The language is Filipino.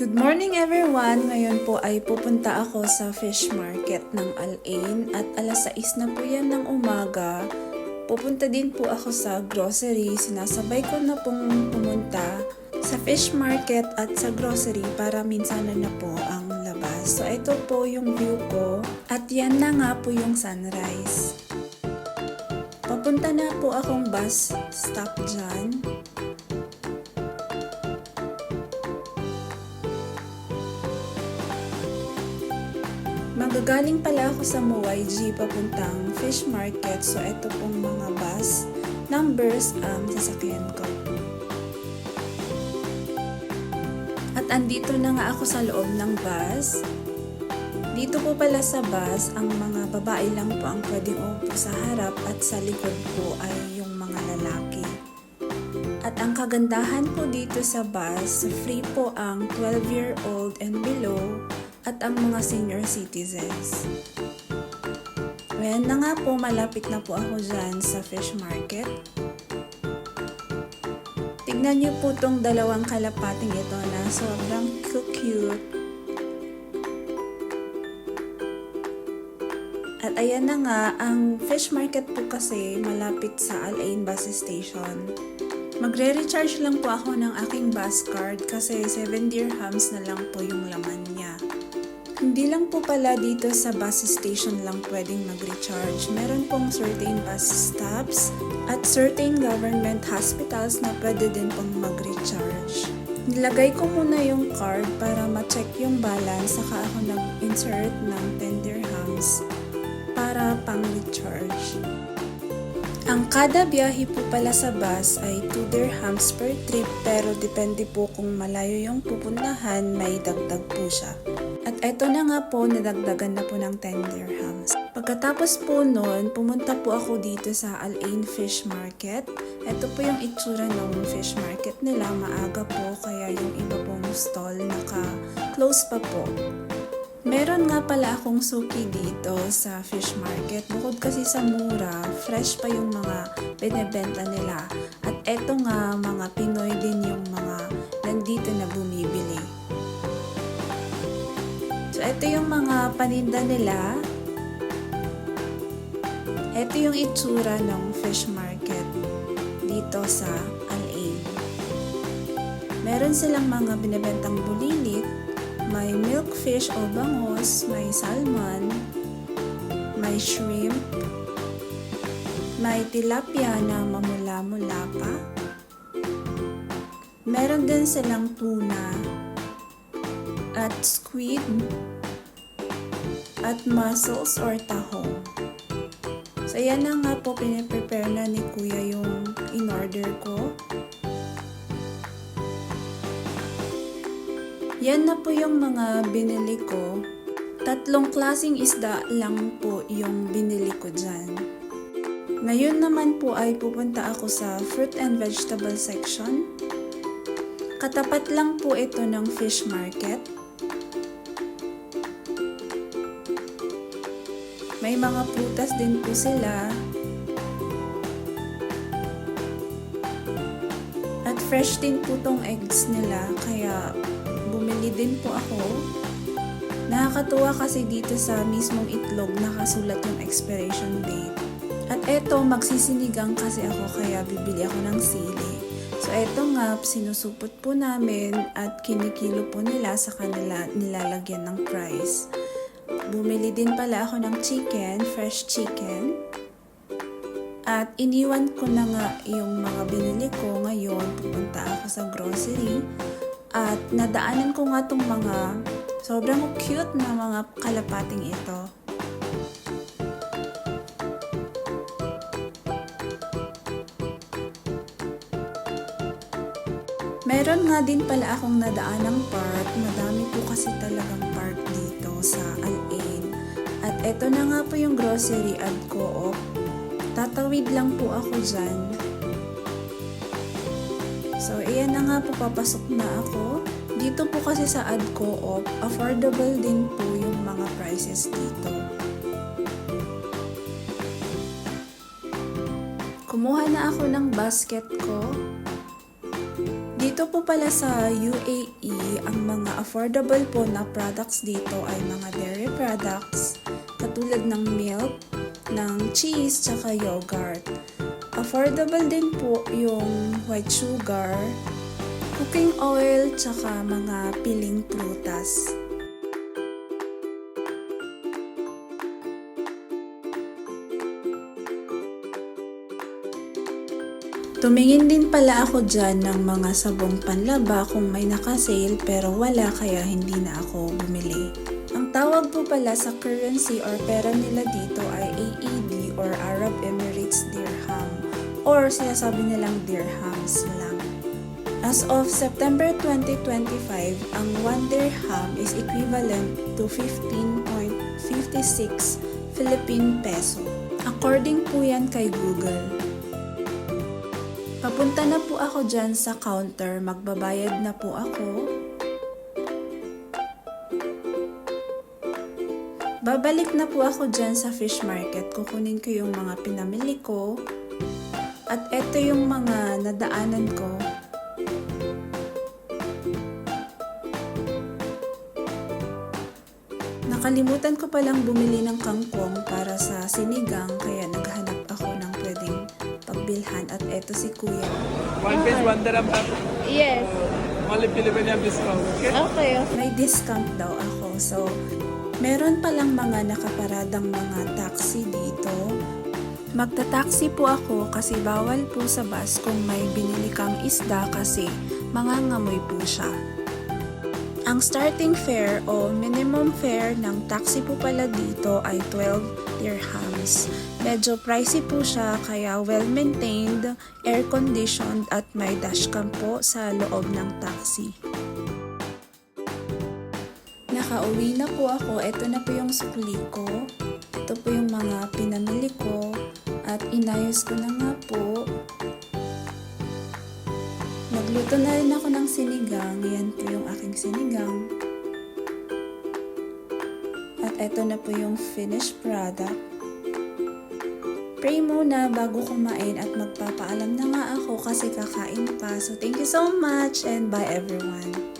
Good morning everyone! Ngayon po ay pupunta ako sa fish market ng Al-Ain at alas 6 na po yan ng umaga. Pupunta din po ako sa grocery. Sinasabay ko na pong pumunta sa fish market at sa grocery para minsanan na po ang labas. So ito po yung view ko at yan na nga po yung sunrise. Papunta na po akong bus stop dyan. Magagaling pala ako sa MOYG papuntang fish market. So, ito pong mga bus numbers ang sasakyan ko. At andito na nga ako sa loob ng bus. Dito po pala sa bus, ang mga babae lang po ang pwedeng umupo sa harap at sa likod po ay yung mga lalaki. At ang kagandahan po dito sa bus, free po ang 12-year-old and below at ang mga senior citizens. Ayan na nga po, malapit na po ako dyan sa fish market. Tignan niyo po tong dalawang kalapating ito na sobrang cute. At ayan na nga, ang fish market po kasi malapit sa Al-Ain bus station. Magre-recharge lang po ako ng aking bus card kasi 7 dirhams na lang po yung laman niya. Hindi lang po pala dito sa bus station lang pwedeng mag-recharge. Meron pong certain bus stops at certain government hospitals na pwede din pong mag-recharge. Nilagay ko muna yung card para ma-check yung balance, saka ako nag-insert ng 10 dirhams para pang-recharge. Ang kada biyahe po pala sa bus ay 2 dirhams per trip, pero depende po kung malayo yung pupuntahan, may dagdag po siya. At eto na nga po, nadagdagan na po ng 10 dirhams. Pagkatapos po nun, pumunta po ako dito sa Al-Ain Fish Market. Ito po yung itsura ng fish market nila. Maaga po, kaya yung iba pong stall naka-close pa po. Meron nga pala akong suki dito sa fish market. Bukod kasi sa mura, fresh pa yung mga binebenta nila. At eto nga, mga Pinoy din yung mga nandito na bumibili. So, ito yung mga paninda nila. Ito yung itsura ng fish market dito sa Al-Ain. Meron silang mga binebentang bulilit. May milkfish o bangos, may salmon, may shrimp, may tilapia na mamula-mula pa. Meron din silang tuna at squid at mussels or tahong. So, yan na nga po, piniprepare na ni Kuya yung in-order ko. Yan na po yung mga binili ko. 3 klaseng isda lang po yung binili ko dyan. Ngayon naman po ay pupunta ako sa fruit and vegetable section. Katapat lang po ito ng fish market. May mga prutas din po sila. At fresh din po tong eggs nila, kaya bumili din po ako. Nakakatuwa kasi dito sa mismong itlog nakasulat yung expiration date. At eto, magsisinigang kasi ako, kaya bibili ako ng sili. So eto nga, sinusupot po namin at kinikilo po nila sa kanila nilalagyan ng price. Bumili din pala ako ng chicken, fresh chicken. At iniwan ko na nga yung mga binili ko. Ngayon, pupunta ako sa grocery. At nadaanan ko nga itong mga sobrang cute na mga kalapating ito. Meron nga din pala akong nadaanang park. Madami po kasi talagang park dito sa Al-Ain. At eto na nga po yung grocery at co-op. Tatawid lang po ako dyan. So, iyan na nga po, papasok na ako. Dito po kasi sa Ad Co-op, affordable din po yung mga prices dito. Kumuha na ako ng basket ko. Dito po pala sa UAE, ang mga affordable po na products dito ay mga dairy products, katulad ng milk, ng cheese, tsaka yogurt. Affordable din po yung white sugar, cooking oil, tsaka mga piling prutas. Tumingin din pala ako dyan ng mga sabong panlaba kung may nakasale pero wala kaya hindi na ako bumili. Ang tawag po pala sa currency or pera nila dito ay AED or Arab Emirates Dirham or sinasabi nilang dirhams lang. As of September 2025, ang 1 dirham is equivalent to 15.56 Philippine peso. According po yan kay Google. Papunta na po ako dyan sa counter, magbabayad na po ako. Babalik na po ako dyan sa fish market, kukunin ko yung mga pinamili ko. At eto yung mga nadaanan ko. Nakalimutan ko palang bumili ng kangkong para sa sinigang, kaya naghanap ako ng pwedeng pagbilhan. At eto si Kuya. One piece, 1 dirham. Yes. Only Filipino discount, okay? Okay. May discount daw ako. So, meron palang mga nakaparadang mga taxi dito. Magta-taxi po ako kasi bawal po sa bus kung may binili kang isda kasi mangangamoy po siya. Ang starting fare o minimum fare ng taxi po pala dito ay 12 dirhams. Medyo pricey po siya kaya well-maintained, air-conditioned at may dashcam po sa loob ng taxi. Nakauwi na po ako. Ito na po yung sukli ko. Ito po yung mga pinamili ko at inayos ko na nga po. Nagluto na rin ako ng sinigang. Yan po yung aking sinigang. At ito na po yung finished product. Pray muna bago kumain at magpapaalam na nga ako kasi kakain pa. So thank you so much and bye everyone.